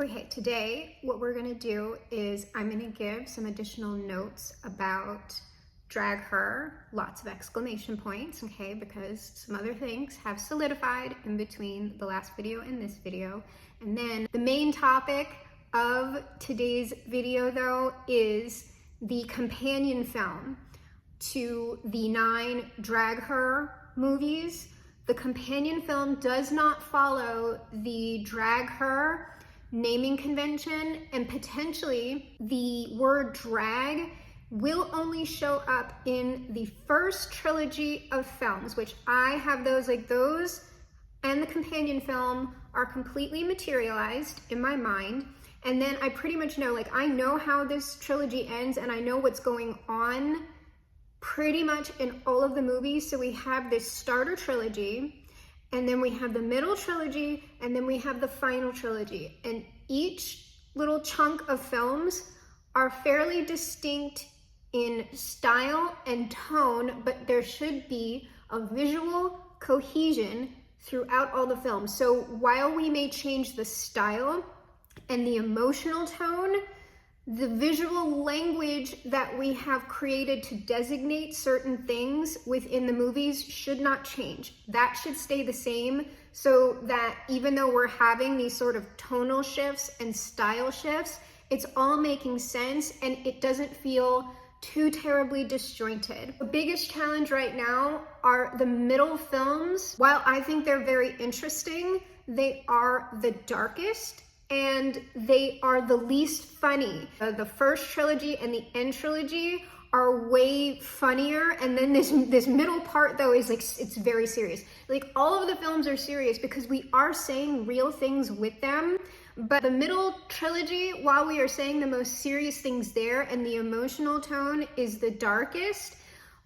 Okay, today what we're gonna do is I'm gonna give some additional notes about Drag Her, lots of exclamation points, okay, because some other things have solidified in between the last video and this video. And then the main topic of today's video though is the companion film to the 9 Drag Her movies. The companion film does not follow the Drag Her naming convention, and potentially the word drag will only show up in the first trilogy of films, which I have those and the companion film are completely materialized in my mind. And then I pretty much know, I know how this trilogy ends and I know what's going on pretty much in all of the movies. So we have this starter trilogy, and then we have the middle trilogy, and then we have the final trilogy. And each little chunk of films are fairly distinct in style and tone, but there should be a visual cohesion throughout all the films. So while we may change the style and the emotional tone, the visual language that we have created to designate certain things within the movies should not change. That should stay the same, so that even though we're having these sort of tonal shifts and style shifts, it's all making sense and it doesn't feel too terribly disjointed. The biggest challenge right now are the middle films. While I think they're very interesting, they are the darkest and they are the least funny. The first trilogy and the end trilogy are way funnier, and then this middle part though is it's very serious. All of the films are serious because we are saying real things with them, but the middle trilogy, while we are saying the most serious things there and the emotional tone is the darkest,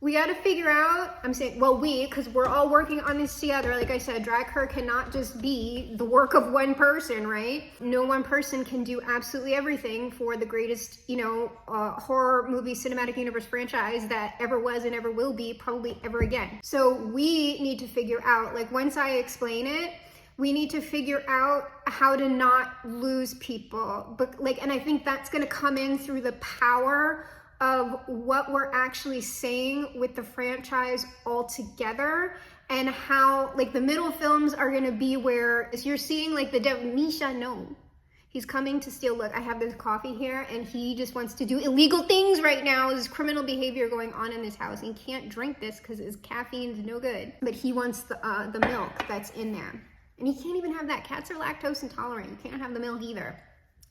we got to figure out, because we're all working on this together. Like I said, Drag Her cannot just be the work of one person, right? No one person can do absolutely everything for the greatest, horror movie cinematic universe franchise that ever was and ever will be, probably ever again. So we need to figure out, once I explain it, we need to figure out how to not lose people. But and I think that's going to come in through the power of what we're actually saying with the franchise altogether, and how the middle films are going to be where you're seeing the devil. Misha, no, he's coming to steal. Look, I have this coffee here and he just wants to do illegal things right now. There's criminal behavior going on in this house. He can't drink this because his caffeine's no good, but he wants the milk that's in there, and he can't even have that. Cats are lactose intolerant. You can't have the milk either.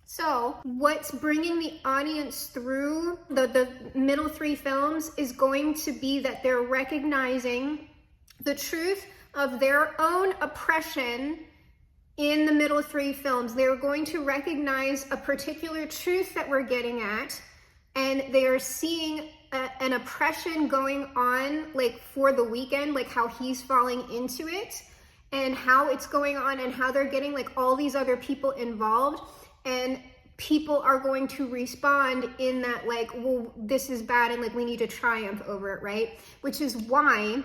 So what's bringing the audience through the middle 3 films is going to be that they're recognizing the truth of their own oppression in the middle 3 films. They're going to recognize a particular truth that we're getting at, and they are seeing an oppression going on for the weekend, how he's falling into it and how it's going on and how they're getting all these other people involved. And people are going to respond in that well, this is bad and we need to triumph over it, right? Which is why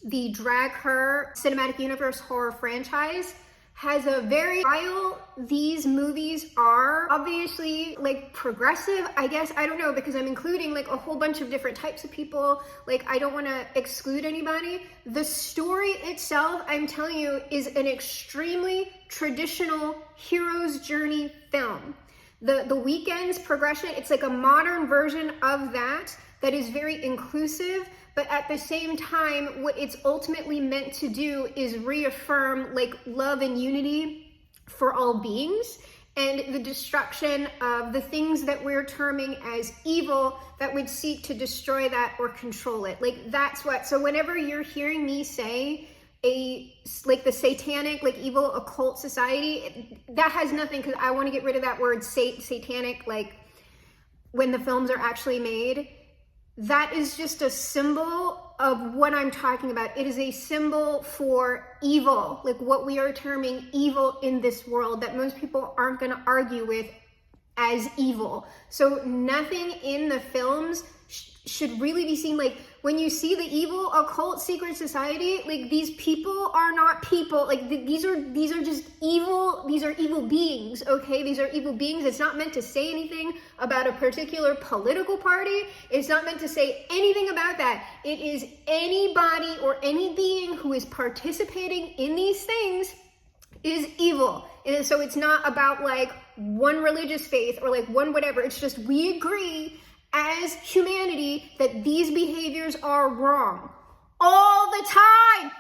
the Drag Her cinematic universe horror franchise has a very, while these movies are obviously progressive, I guess, I don't know, because I'm including a whole bunch of different types of people, I don't want to exclude anybody. The story itself, I'm telling you, is an extremely traditional hero's journey film. The Weeknd's progression, it's a modern version of that is very inclusive, but at the same time, what it's ultimately meant to do is reaffirm love and unity for all beings, and the destruction of the things that we're terming as evil that would seek to destroy that or control it. That's what, so whenever you're hearing me say the satanic, evil occult society, that has nothing, because I want to get rid of that word satanic, when the films are actually made. That is just a symbol of what I'm talking about. It is a symbol for evil, what we are terming evil in this world that most people aren't going to argue with as evil. So nothing in the films should really be seen when you see the evil occult secret society, like these people are not people. Like these are just evil. These are evil beings. Okay, these are evil beings. It's not meant to say anything about a particular political party. It's not meant to say anything about that. It is anybody or any being who is participating in these things is evil. And so it's not about like one religious faith or like one whatever. It's just we agree as humanity that these behaviors are wrong. All the time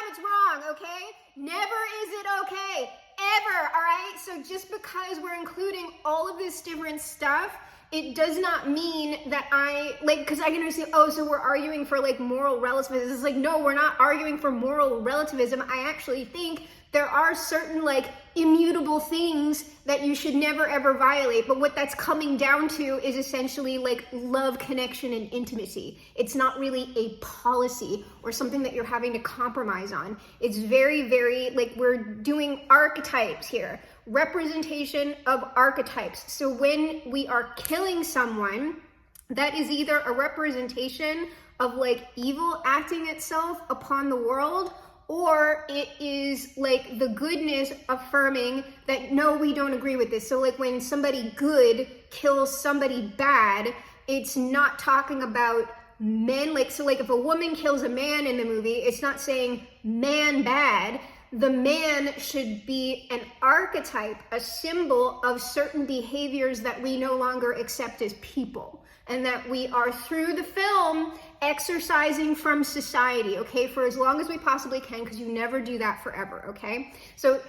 it's wrong, okay? Never is it okay, ever, all right? So just because we're including all of this different stuff, it does not mean that because I can understand, oh, so we're arguing for like moral relativism. It's like, no, we're not arguing for moral relativism. I actually think there are certain like immutable things that you should never ever violate. But what that's coming down to is essentially like love, connection, and intimacy. It's not really a policy or something that you're having to compromise on. It's very, very like we're doing archetypes here. Representation of archetypes. So when we are killing someone, that is either a representation of like evil acting itself upon the world, or it is like the goodness affirming that no, we don't agree with this. So like when somebody good kills somebody bad, it's not talking about men. Like, so like if a woman kills a man in the movie, it's not saying man bad. The man should be an archetype, a symbol of certain behaviors that we no longer accept as people, and that we are through the film exercising from society, okay, for as long as we possibly can, because you never do that forever, okay? So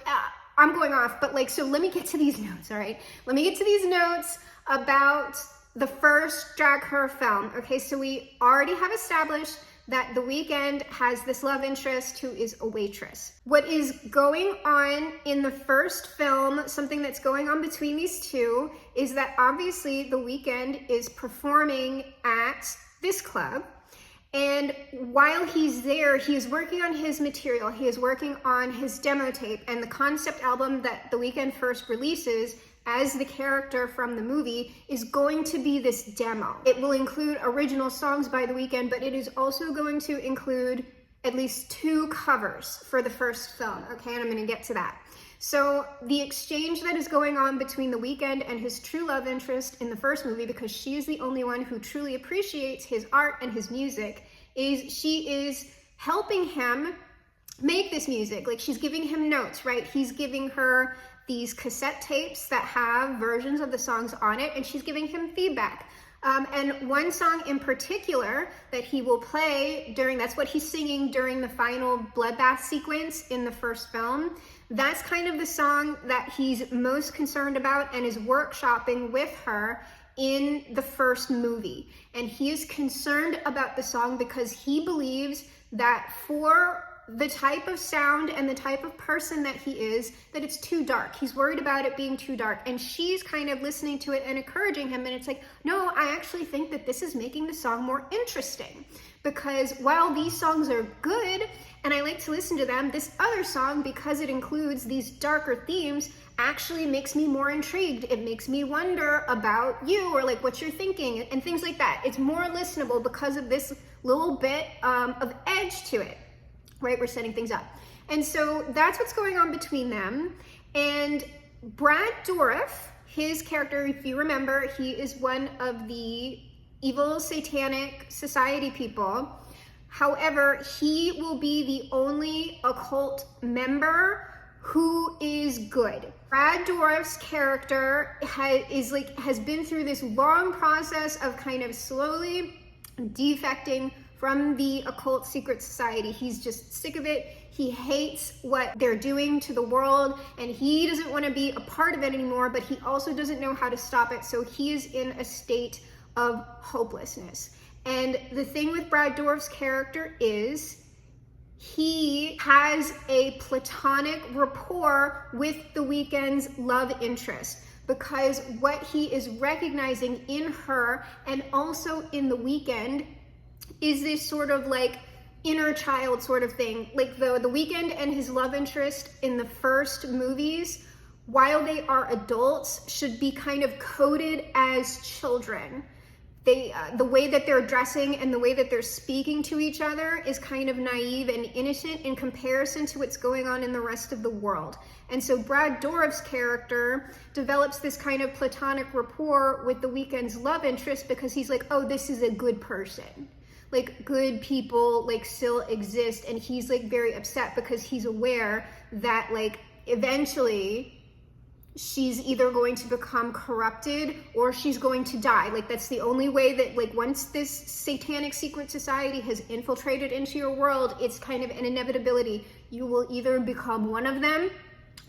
I'm going off, but like, so let me get to these notes, all right? Let me get to these notes about the first Drag Her film, okay? So we already have established that The Weeknd has this love interest who is a waitress. What is going on in the first film, something that's going on between these two, is that obviously The Weeknd is performing at this club. And while he's there, he is working on his material. He is working on his demo tape, and the concept album that The Weeknd first releases as the character from the movie is going to be this demo. It will include original songs by The Weeknd, but it is also going to include at least 2 covers for the first film, okay? And I'm gonna get to that. So the exchange that is going on between The Weeknd and his true love interest in the first movie, because she is the only one who truly appreciates his art and his music, is she is helping him make this music. Like, she's giving him notes, right? He's giving her these cassette tapes that have versions of the songs on it, and she's giving him feedback. And one song in particular that he will play that's what he's singing during the final bloodbath sequence in the first film. That's kind of the song that he's most concerned about and is workshopping with her in the first movie. And he is concerned about the song because he believes that for the type of sound and the type of person that he is, that it's too dark. He's worried about it being too dark. And she's kind of listening to it and encouraging him. And it's like, no, I actually think that this is making the song more interesting. Because while these songs are good and I like to listen to them, this other song, because it includes these darker themes, actually makes me more intrigued. It makes me wonder about you, or like what you're thinking and things like that. It's more listenable because of this little bit of edge to it. Right, we're setting things up. And so that's what's going on between them. And Brad Dourif, his character, if you remember, he is one of the evil satanic society people. However, he will be the only occult member who is good. Brad Dourif's character has been through this long process of kind of slowly defecting from the occult secret society. He's just sick of it. He hates what they're doing to the world, and he doesn't want to be a part of it anymore, but he also doesn't know how to stop it. So he is in a state of hopelessness. And the thing with Brad Dourif's character is he has a platonic rapport with The Weeknd's love interest, because what he is recognizing in her and also in The Weeknd is this sort of like inner child sort of thing. Like the Weeknd and his love interest in the first movies, while they are adults, should be kind of coded as children. the way that they're dressing and the way that they're speaking to each other is kind of naive and innocent in comparison to what's going on in the rest of the world. And so Brad Dourif's character develops this kind of platonic rapport with the Weeknd's love interest because he's like, oh, this is a good person. Like, good people like still exist, and he's like very upset because he's aware that like eventually she's either going to become corrupted or she's going to die. Like, that's the only way that, like, once this satanic secret society has infiltrated into your world, it's kind of an inevitability. You will either become one of them,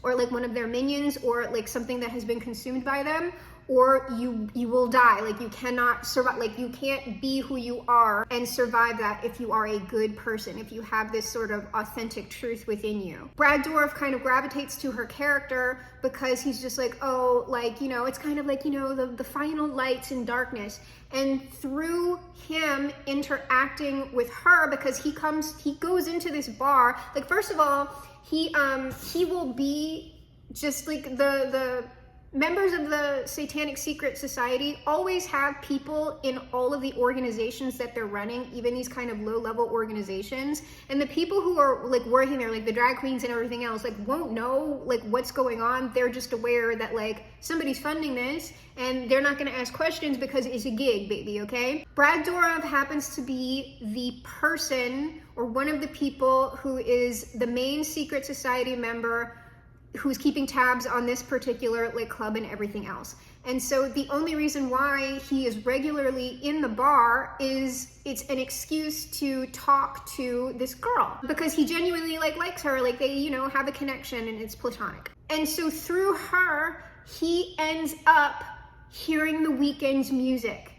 or like one of their minions, or like something that has been consumed by them, or you will die. Like, you cannot survive. Like, you can't be who you are and survive that if you are a good person, if you have this sort of authentic truth within you. Brad Dourif kind of gravitates to her character because he's just like, oh, like, you know, it's kind of like, you know, the final lights in darkness. And through him interacting with her, because he goes into this bar, like, first of all, he will be just like the members of the Satanic Secret Society always have people in all of the organizations that they're running, even these kind of low-level organizations. And the people who are like working there, like the drag queens and everything else, like won't know like what's going on. They're just aware that like somebody's funding this, and they're not going to ask questions because it's a gig, baby, okay? Brad Dourif happens to be the person or one of the people who is the main secret society member who's keeping tabs on this particular like club and everything else. And so the only reason why he is regularly in the bar is it's an excuse to talk to this girl because he genuinely like likes her, like they, you know, have a connection and it's platonic. And so through her, he ends up hearing the Weeknd's music.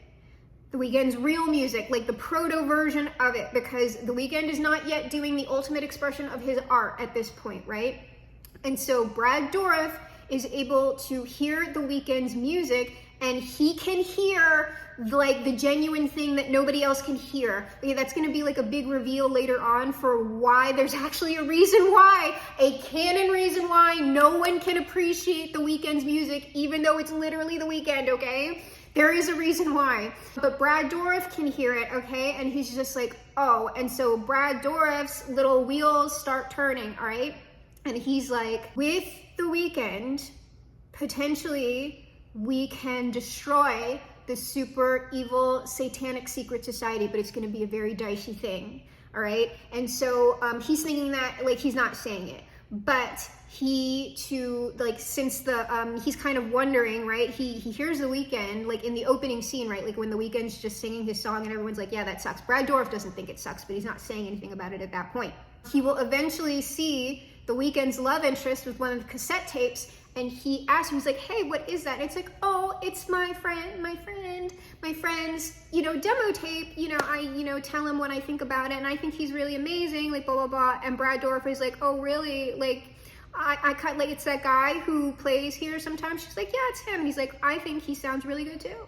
The Weeknd's real music, like the proto version of it, because the Weeknd is not yet doing the ultimate expression of his art at this point, right? And so Brad Dourif is able to hear the Weeknd's music, and he can hear like the genuine thing that nobody else can hear. Okay, that's going to be like a big reveal later on for why there's actually a reason why, a canon reason why no one can appreciate the Weeknd's music, even though it's literally the Weeknd, okay? There is a reason why. But Brad Dourif can hear it, okay? And he's just like, oh. And so Brad Dourif's little wheels start turning, all right? And he's like, with the Weeknd, potentially we can destroy the super evil satanic secret society, but it's going to be a very dicey thing, all right? And so he's thinking that, like, he's not saying it, but he's kind of wondering, right? He hears the Weeknd, like in the opening scene, right? Like when the Weeknd's just singing his song and everyone's like, yeah, that sucks. Brad Dourif doesn't think it sucks, but he's not saying anything about it at that point. He will eventually see the Weeknd's love interest with one of the cassette tapes, and he asks him, he's like, hey, what is that? And it's like, oh, it's my friend's, you know, demo tape. You know, I, you know, tell him what I think about it, and I think he's really amazing, like, blah, blah, blah. And Brad Dourif is like, oh, really? Like, I cut, like, it's that guy who plays here sometimes. She's like, yeah, it's him. And he's like, I think he sounds really good too.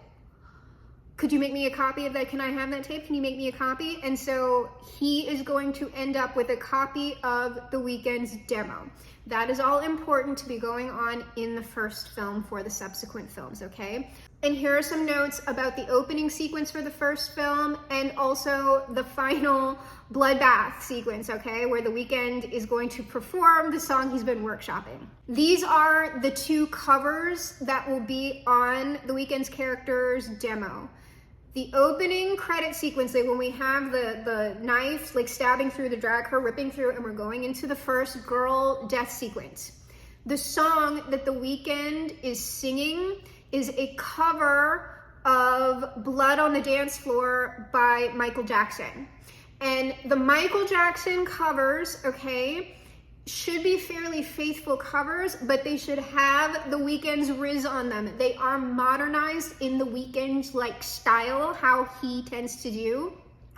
Could you make me a copy of that? Can I have that tape? Can you make me a copy? And so he is going to end up with a copy of the Weeknd's demo. That is all important to be going on in the first film for the subsequent films, okay? And here are some notes about the opening sequence for the first film and also the final bloodbath sequence, okay? Where the Weeknd is going to perform the song he's been workshopping. These are the two covers that will be on the Weeknd's character's demo. The opening credit sequence, like when we have the knife like stabbing through the drag her, ripping through, and we're going into the first girl death sequence. The song that the Weeknd is singing is a cover of Blood on the Dance Floor by Michael Jackson. And the Michael Jackson covers, okay, should be fairly faithful covers, but they should have the Weeknd's riz on them. They are modernized in the Weeknd's like style, how he tends to do,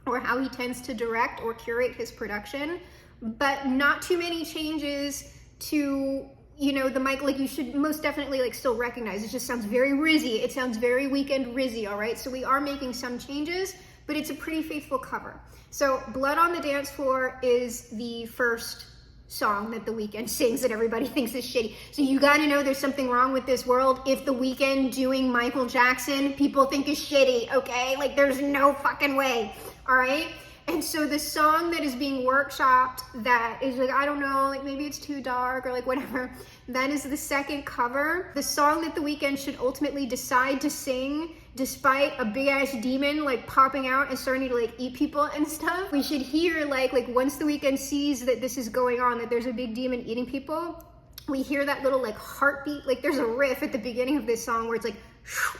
or how he tends to direct or curate his production, but not too many changes to, you know, the mic. Like, you should most definitely like still recognize, it just sounds very rizzy. It sounds very Weeknd rizzy, all right? So we are making some changes, but it's a pretty faithful cover. So Blood on the Dance Floor is the first song that The Weeknd sings that everybody thinks is shitty. So you gotta know there's something wrong with this world if The Weeknd doing Michael Jackson people think is shitty, okay? Like, there's no fucking way, all right? And so the song that is being workshopped that is like, I don't know, like maybe it's too dark or like whatever, that is the second cover. The song that The Weeknd should ultimately decide to sing despite a big ass demon like popping out and starting to like eat people and stuff. We should hear like once The Weeknd sees that this is going on, that there's a big demon eating people, we hear that little like heartbeat. Like there's a riff at the beginning of this song where it's like,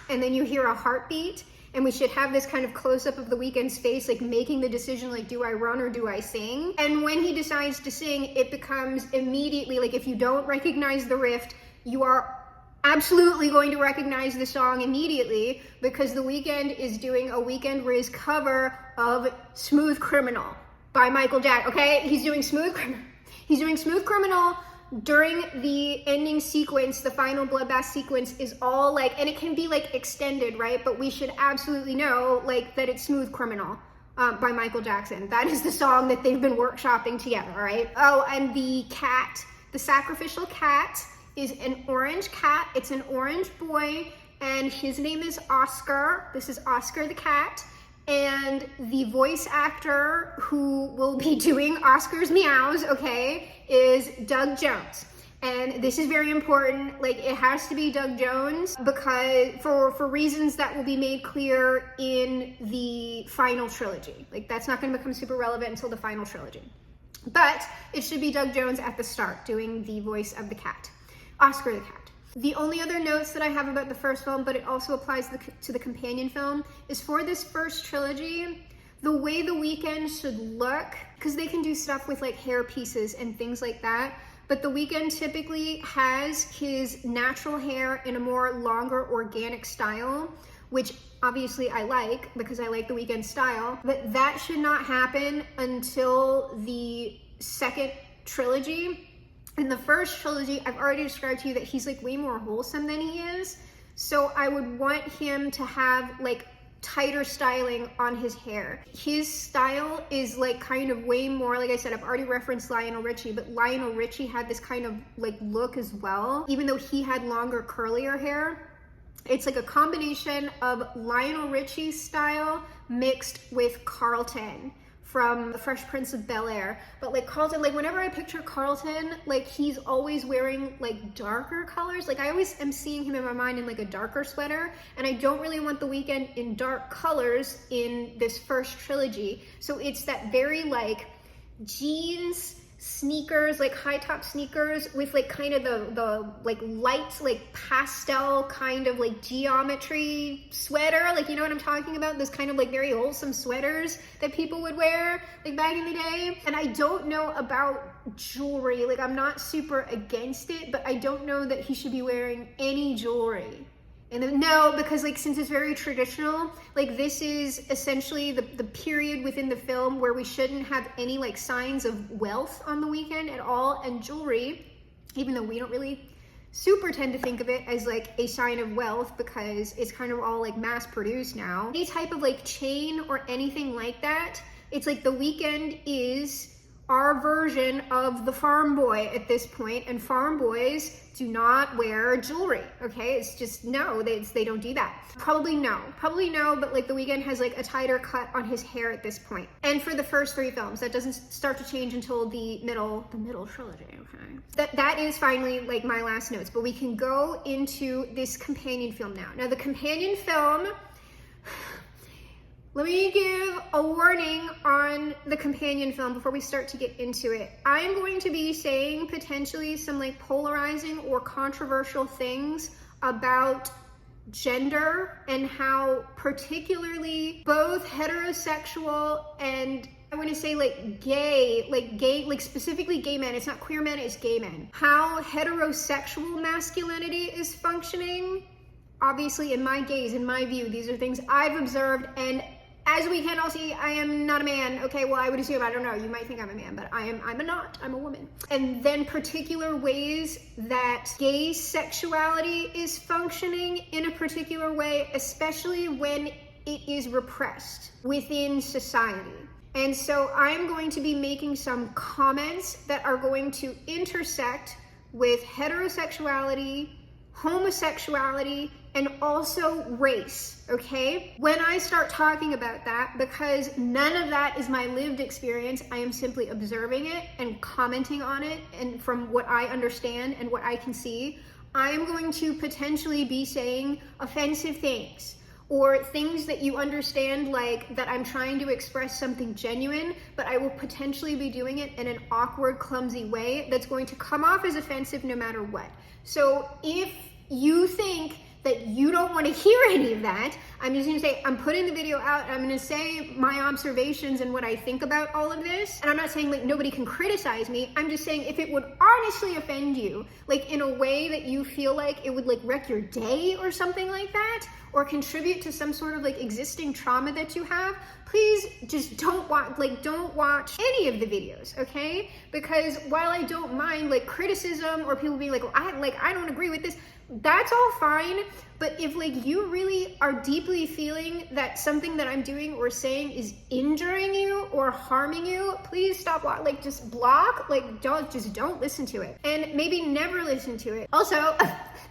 and then you hear a heartbeat. And we should have this kind of close-up of The Weeknd's face, like making the decision, like, do I run or do I sing? And when he decides to sing, it becomes immediately, like if you don't recognize the riff, you are absolutely going to recognize the song immediately, because The Weeknd is doing a Weeknd Riz cover of Smooth Criminal by Michael Jackson, okay? He's doing Smooth Criminal. During the ending sequence, the final bloodbath sequence is all like, and it can be like extended, right? But we should absolutely know like that it's Smooth Criminal by Michael Jackson. That is the song that they've been workshopping together, all right? Oh, and the cat, the sacrificial cat is an orange cat. It's an orange boy, and his name is Oscar. This is Oscar the cat. And the voice actor who will be doing Oscar's meows, okay, is Doug Jones. And this is very important, like it has to be Doug Jones because for reasons that will be made clear in the final trilogy. Like that's not gonna become super relevant until the final trilogy. But it should be Doug Jones at the start doing the voice of the cat, Oscar the cat. The only other notes that I have about the first film, but it also applies to the companion film, is for this first trilogy, the way The Weeknd should look, because they can do stuff with like hair pieces and things like that, but The Weeknd typically has his natural hair in a more longer organic style, which obviously I like because I like The Weeknd style, but that should not happen until the second trilogy. In the first trilogy, I've already described to you that he's like way more wholesome than he is. So I would want him to have like tighter styling on his hair. His style is like kind of way more, like I said, I've already referenced Lionel Richie, but Lionel Richie had this kind of like look as well, even though he had longer, curlier hair. It's like a combination of Lionel Richie's style mixed with Carlton from The Fresh Prince of Bel-Air. But like Carlton, like whenever I picture Carlton, like he's always wearing like darker colors. Like I always am seeing him in my mind in like a darker sweater, and I don't really want The Weeknd in dark colors in this first trilogy. So it's that very like jeans, sneakers, like high top sneakers with like kind of the like light, like pastel kind of like geometry sweater, like you know what I'm talking about, those kind of like very wholesome sweaters that people would wear like back in the day. And I don't know about jewelry, like I'm not super against it, but I don't know that he should be wearing any jewelry. And no, because like since it's very traditional, like this is essentially the period within the film where we shouldn't have any like signs of wealth on The Weeknd at all. And jewelry, even though we don't really super tend to think of it as like a sign of wealth because it's kind of all like mass produced now, any type of like chain or anything like that, it's like The Weeknd is our version of the farm boy at this point, and farm boys do not wear jewelry, okay? It's just, no, they don't do that. Probably no, but like The Weeknd has like a tighter cut on his hair at this point. And for the first three films, that doesn't start to change until the middle trilogy, okay? That is finally like my last notes, but we can go into this companion film now. Now the companion film, let me give a warning on the companion film before we start to get into it. I'm going to be saying potentially some like polarizing or controversial things about gender and how particularly both heterosexual and I want to say like gay, like specifically gay men, it's not queer men, it's gay men, how heterosexual masculinity is functioning. Obviously in my gaze, in my view, these are things I've observed, and as we can all see, I am not a man. Okay, well, I would assume, I don't know, you might think I'm a man, but I'm not, I'm a woman. And then particular ways that gay sexuality is functioning in a particular way, especially when it is repressed within society. And so I'm going to be making some comments that are going to intersect with heterosexuality, homosexuality, and also race, okay? When I start talking about that, because none of that is my lived experience, I am simply observing it and commenting on it, and from what I understand and what I can see, I'm going to potentially be saying offensive things, or things that you understand, like that I'm trying to express something genuine, but I will potentially be doing it in an awkward, clumsy way that's going to come off as offensive no matter what. So if you think that you don't want to hear any of that, I'm just going to say, I'm putting the video out, and I'm going to say my observations and what I think about all of this. And I'm not saying like nobody can criticize me. I'm just saying if it would honestly offend you, like in a way that you feel like it would like wreck your day or something like that, or contribute to some sort of like existing trauma that you have, please just don't watch any of the videos, okay? Because while I don't mind like criticism or people being like, well, I don't agree with this, that's all fine. But if like you really are deeply feeling that something that I'm doing or saying is injuring you or harming you, please stop. Like just block. Like don't listen to it, and maybe never listen to it. Also,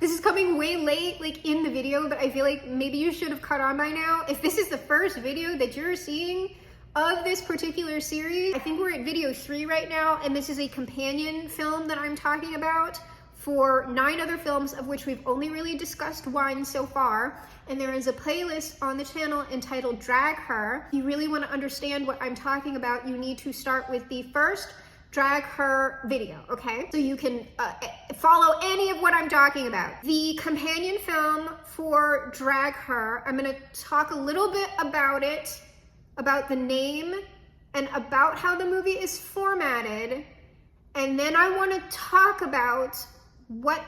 this is coming way late, like in the video, but I feel like maybe you should have caught on by now. If this is the first video that you're seeing of this particular series, I think we're at video 3 right now, and this is a companion film that I'm talking about for 9 other films, of which we've only really discussed 1 so far. And there is a playlist on the channel entitled Drag Her. If you really want to understand what I'm talking about, you need to start with the first Drag Her video, okay? So you can follow any of what I'm talking about. The companion film for Drag Her, I'm gonna talk a little bit about it, about the name, and about how the movie is formatted. And then I want to talk about what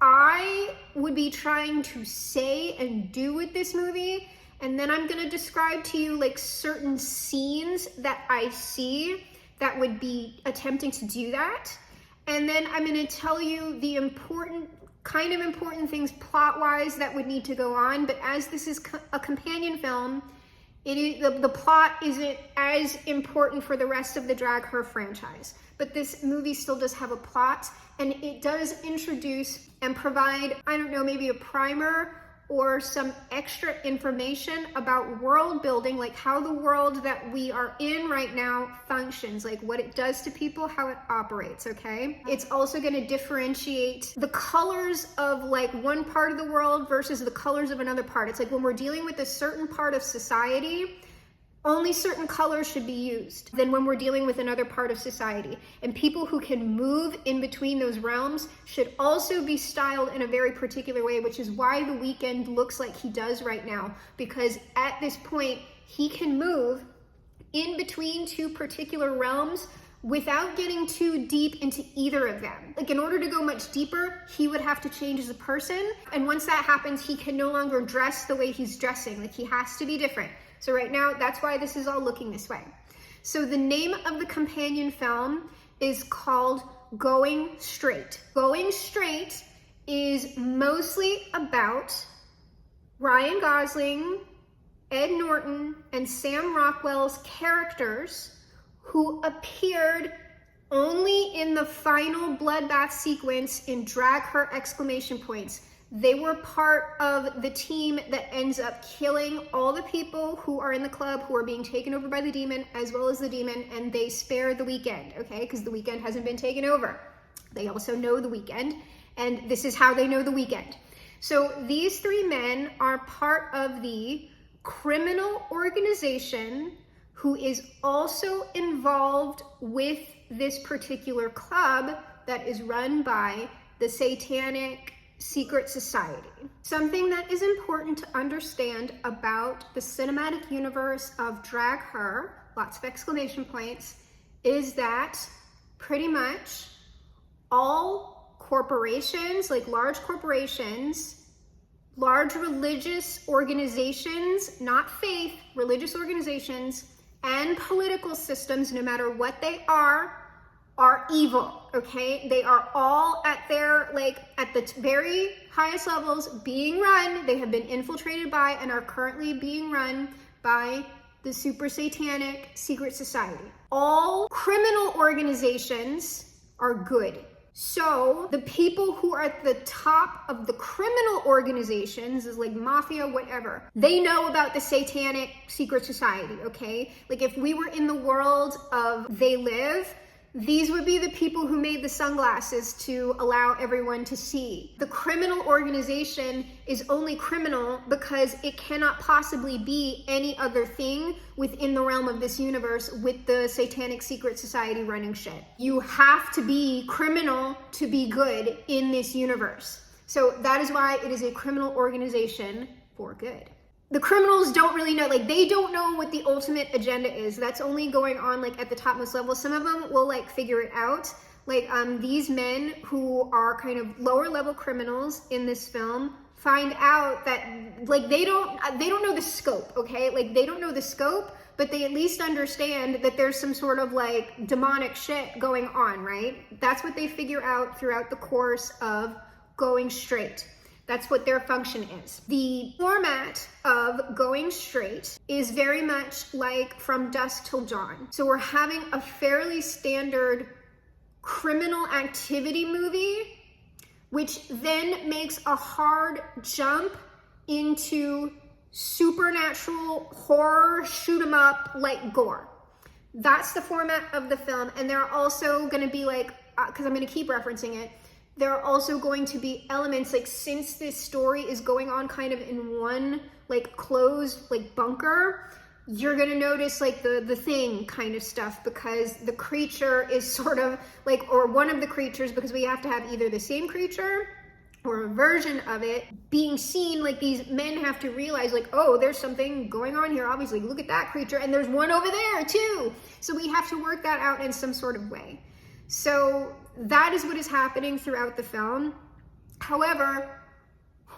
I would be trying to say and do with this movie. And then I'm going to describe to you like certain scenes that I see that would be attempting to do that. And then I'm going to tell you the important things plot-wise that would need to go on. But as this is a companion film, the plot isn't as important for the rest of the Drag Her franchise. But this movie still does have a plot, and it does introduce and provide, I don't know, maybe a primer or some extra information about world building, like how the world that we are in right now functions, like what it does to people, how it operates, okay? It's also going to differentiate the colors of like one part of the world versus the colors of another part. It's like when we're dealing with a certain part of society, only certain colors should be used than when we're dealing with another part of society. And people who can move in between those realms should also be styled in a very particular way, which is why The Weeknd looks like he does right now, because at this point, he can move in between 2 particular realms without getting too deep into either of them. Like in order to go much deeper, he would have to change as a person. And once that happens, he can no longer dress the way he's dressing. Like he has to be different. So right now, that's why this is all looking this way. So the name of the companion film is called Going Straight. Going Straight is mostly about Ryan Gosling, Ed Norton, and Sam Rockwell's characters who appeared only in the final bloodbath sequence in Drag Her! Exclamation points. They were part of the team that ends up killing all the people who are in the club who are being taken over by the demon, as well as the demon, and they spare The Weeknd, okay? Because The Weeknd hasn't been taken over. They also know The Weeknd, and this is how they know The Weeknd. So these 3 men are part of the criminal organization who is also involved with this particular club that is run by the Satanic Secret Society. Something that is important to understand about the cinematic universe of Drag Her, lots of exclamation points, is that pretty much all corporations, like large corporations, large religious organizations, not faith, religious organizations, and political systems, no matter what they are evil, okay? They are all at their, like, at the very highest levels being run. They have been infiltrated by and are currently being run by the super satanic secret society. All criminal organizations are good. So the people who are at the top of the criminal organizations, is like mafia, whatever, they know about the satanic secret society, okay? Like if we were in the world of They Live, these would be the people who made the sunglasses to allow everyone to see. The criminal organization is only criminal because it cannot possibly be any other thing within the realm of this universe with the satanic secret society running shit. You have to be criminal to be good in this universe. So that is why it is a criminal organization for good. The criminals don't really know, like they don't know what the ultimate agenda is. That's only going on like at the topmost level. Some of them will like figure it out. Like these men who are kind of lower level criminals in this film find out that like they don't know the scope, okay? Like they don't know the scope, but they at least understand that there's some sort of like demonic shit going on, right? That's what they figure out throughout the course of Going Straight. That's what their function is. The format of Going Straight is very much like From Dusk Till Dawn. So we're having a fairly standard criminal activity movie, which then makes a hard jump into supernatural horror, shoot 'em up, like gore. That's the format of the film. And there are also gonna be like, because I'm gonna keep referencing it, there are also going to be elements, like since this story is going on kind of in one like closed like bunker, you're gonna notice like the thing kind of stuff, because the creature is sort of like, or one of the creatures, because we have to have either the same creature or a version of it being seen. Like these men have to realize like, oh, there's something going on here. Obviously, look at that creature, and there's one over there too. So we have to work that out in some sort of way. So that is what is happening throughout the film. However,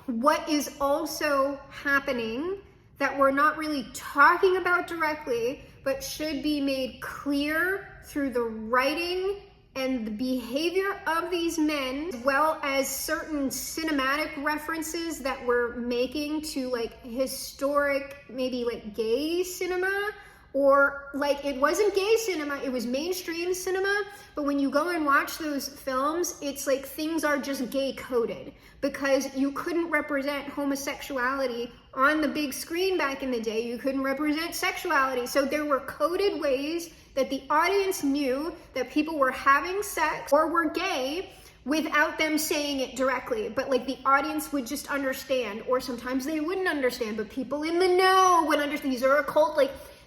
what is also happening that we're not really talking about directly, but should be made clear through the writing and the behavior of these men, as well as certain cinematic references that we're making to like historic, maybe like gay cinema, or like it wasn't gay cinema, it was mainstream cinema, but when you go and watch those films, it's like things are just gay coded, because you couldn't represent homosexuality on the big screen back in the day. You couldn't represent sexuality. So there were coded ways that the audience knew that people were having sex or were gay without them saying it directly, but like the audience would just understand, or sometimes they wouldn't understand, but people in the know would understand.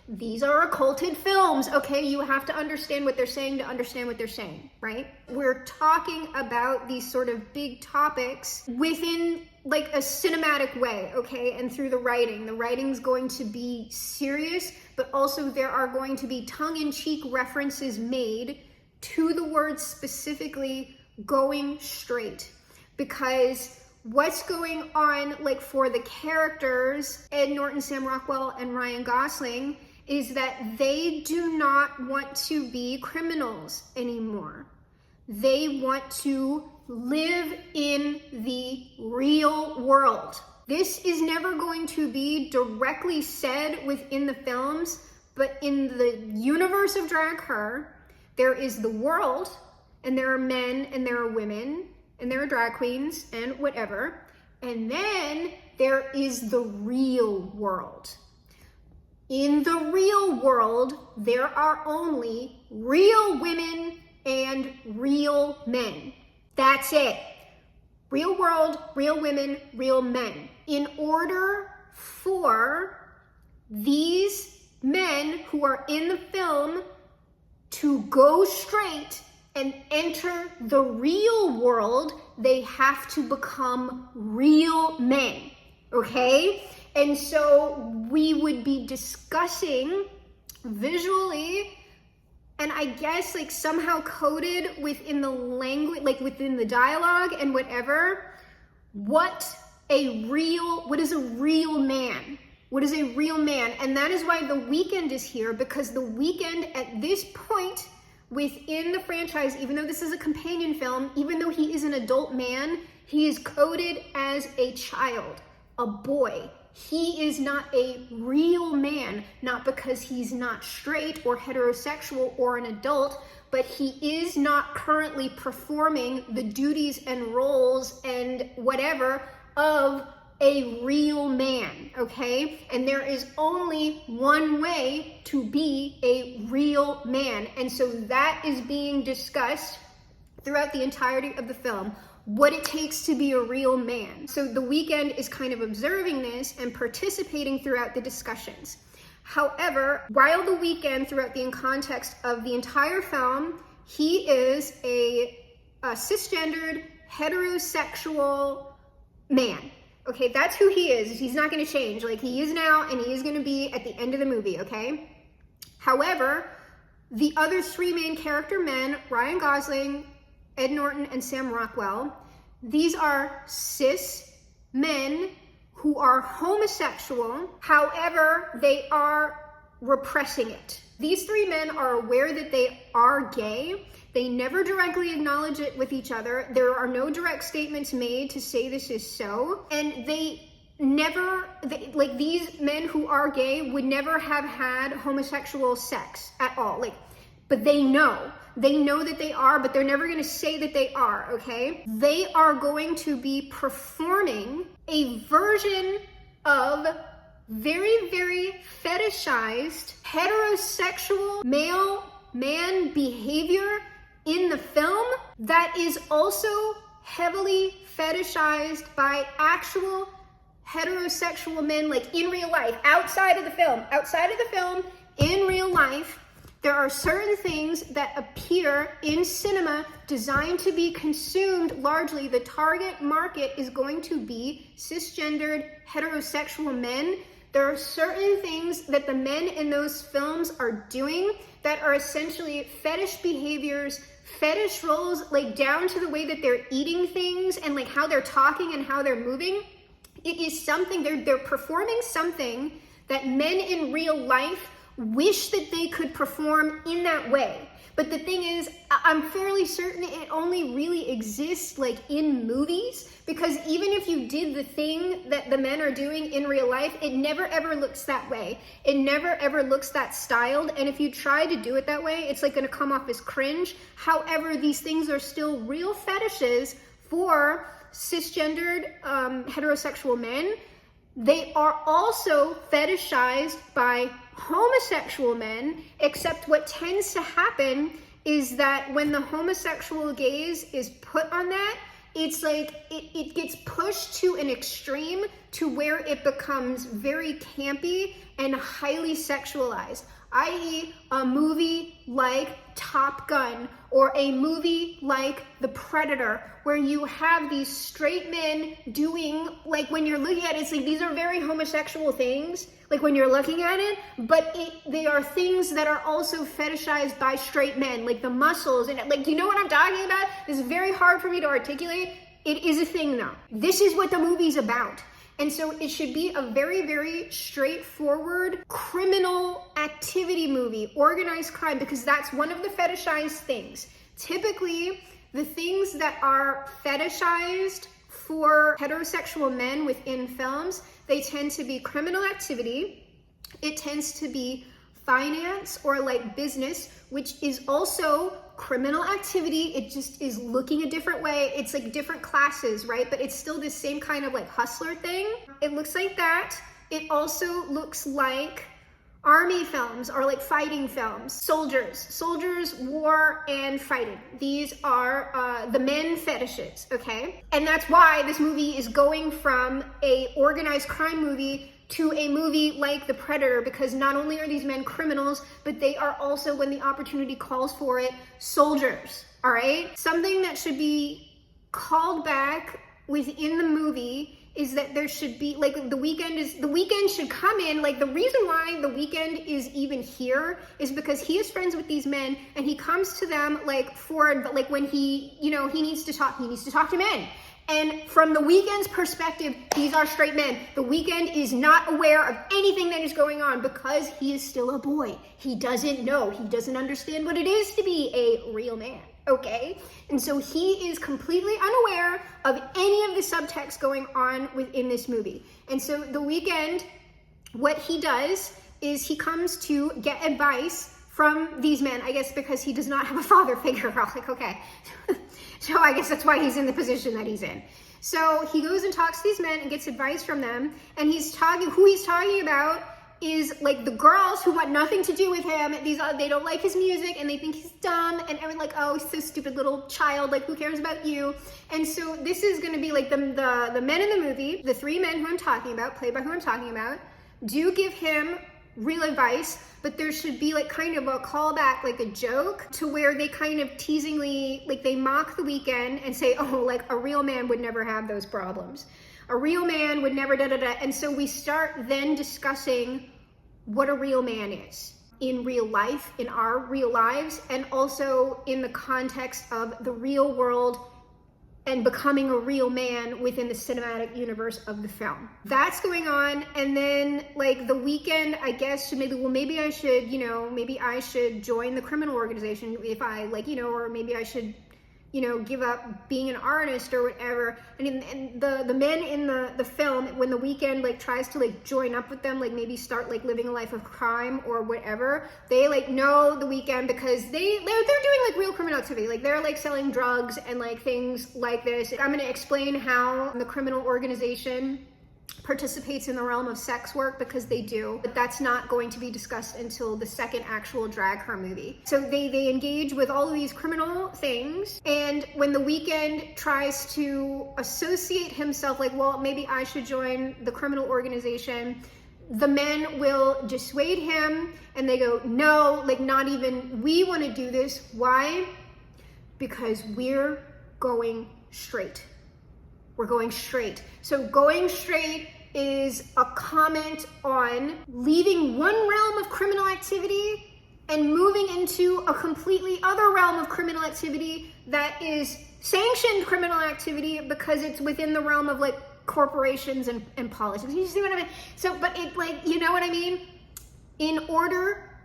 These are occulted films, okay? You have to understand what they're saying to understand what they're saying, right? We're talking about these sort of big topics within like a cinematic way, okay? And through the writing. The writing's going to be serious, but also there are going to be tongue-in-cheek references made to the word specifically going straight. Because what's going on like for the characters, Ed Norton, Sam Rockwell, and Ryan Gosling, is that they do not want to be criminals anymore. They want to live in the real world. This is never going to be directly said within the films, but in the universe of Drag Her, there is the world, and there are men, and there are women, and there are drag queens, and whatever. And then there is the real world. In the real world, there are only real women and real men. That's it. Real world, real women, real men. In order for these men who are in the film to go straight and enter the real world, they have to become real men, okay? And so we would be discussing visually, and I guess like somehow coded within the language, like within the dialogue and whatever, what is a real man? What is a real man? And that is why The Weeknd is here, because The Weeknd at this point within the franchise, even though this is a companion film, even though he is an adult man, he is coded as a child, a boy. He is not a real man, not because he's not straight or heterosexual or an adult, but he is not currently performing the duties and roles and whatever of a real man, okay? And there is only one way to be a real man. And so that is being discussed throughout the entirety of the film, what it takes to be a real man. So The Weeknd is kind of observing this and participating throughout the discussions. However, while The Weeknd, throughout the context of the entire film, he is a cisgendered, heterosexual man. Okay, that's who he is. He's not going to change. Like, he is now, and he is going to be at the end of the movie, okay? However, the other three main character men, Ryan Gosling, Ed Norton, and Sam Rockwell, these are cis men who are homosexual. However, they are repressing it. These three men are aware that they are gay. They never directly acknowledge it with each other. There are no direct statements made to say this is so. And they never, like, these men who are gay would never have had homosexual sex at all. Like, but they know that they are, but they're never going to say that they are, okay? They are going to be performing a version of very, very fetishized heterosexual male man behavior in the film that is also heavily fetishized by actual heterosexual men, like in real life, outside of the film, in real life. There are certain things that appear in cinema designed to be consumed largely. The target market is going to be cisgendered heterosexual men. There are certain things that the men in those films are doing that are essentially fetish behaviors, fetish roles, like down to the way that they're eating things and like how they're talking and how they're moving. It is something, they're performing something that men in real life wish that they could perform in that way. But the thing is, I'm fairly certain it only really exists like in movies, because even if you did the thing that the men are doing in real life, it never ever looks that way. It never ever looks that styled. And if you try to do it that way, it's like going to come off as cringe. However, these things are still real fetishes for cisgendered heterosexual men. They are also fetishized by homosexual men, except what tends to happen is that when the homosexual gaze is put on that, it's like it gets pushed to an extreme to where it becomes very campy and highly sexualized, i.e. a movie like Top Gun or a movie like The Predator, where you have these straight men doing, like when you're looking at it, it's like these are very homosexual things, like when you're looking at it, but they are things that are also fetishized by straight men, like the muscles and like, you know what I'm talking about? This is very hard for me to articulate. It is a thing though. This is what the movie's about. And so it should be a very, very straightforward criminal activity movie, organized crime, because that's one of the fetishized things. Typically, the things that are fetishized for heterosexual men within films, they tend to be criminal activity. It tends to be finance or like business, which is also criminal activity. It just is looking a different way. It's like different classes, right? But it's still the same kind of like hustler thing. It looks like that. It also looks like army films or like fighting films. Soldiers, war, and fighting. These are the men fetishes, okay? And that's why this movie is going from a organized crime movie to a movie like The Predator, because not only are these men criminals, but they are also, when the opportunity calls for it, soldiers, all right? Something that should be called back within the movie is that there should be, like, The Weeknd should come in, like, the reason why The Weeknd is even here is because he is friends with these men, and he comes to them, like, when he, you know, he needs to talk to men. And from The Weeknd's perspective, these are straight men. The Weeknd is not aware of anything that is going on because he is still a boy. He doesn't know. He doesn't understand what it is to be a real man. okay? And so he is completely unaware of any of the subtext going on within this movie. And so The Weeknd, what he does is he comes to get advice from these men, I guess because he does not have a father figure. We're all like, okay. So I guess that's why he's in the position that he's in. So he goes and talks to these men and gets advice from them, and who he's talking about is like the girls who want nothing to do with him. They don't like his music and they think he's dumb, and everyone's like, oh, he's so stupid little child, like who cares about you? And so this is going to be like the men in the movie, the three men who I'm talking about, played by who I'm talking about, do give him real advice, but there should be like kind of a callback, like a joke, to where they kind of teasingly, like they mock The Weeknd and say, oh, like a real man would never have those problems. A real man would never da-da-da. And so we start then discussing what a real man is in real life, in our real lives, and also in the context of the real world and becoming a real man within the cinematic universe of the film. That's going on. And then like The Weeknd, I guess, maybe I should join the criminal organization if I or maybe I should, give up being an artist or whatever. And the men in the film, when The Weeknd like tries to like join up with them, like maybe start like living a life of crime or whatever, they like know The Weeknd because they're doing like real criminal activity. Like they're like selling drugs and like things like this. I'm gonna explain how the criminal organization participates in the realm of sex work, because they do, but that's not going to be discussed until the second actual Drag Her movie. So they engage with all of these criminal things, and when The Weeknd tries to associate himself, like, well, maybe I should join the criminal organization, the men will dissuade him and they go, no, like not even we want to do this. Why? Because we're going straight. We're going straight. So going straight is a comment on leaving one realm of criminal activity and moving into a completely other realm of criminal activity that is sanctioned criminal activity because it's within the realm of like corporations and politics. You see what I mean? So, but it like, you know what I mean? In order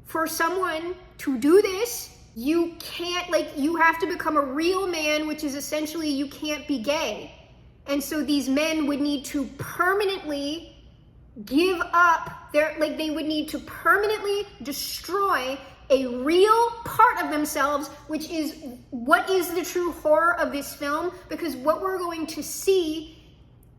for someone to do this, you can't, like, you have to become a real man, which is essentially you can't be gay. And so these men would need to permanently give up they would need to permanently destroy a real part of themselves, which is what is the true horror of this film, because what we're going to see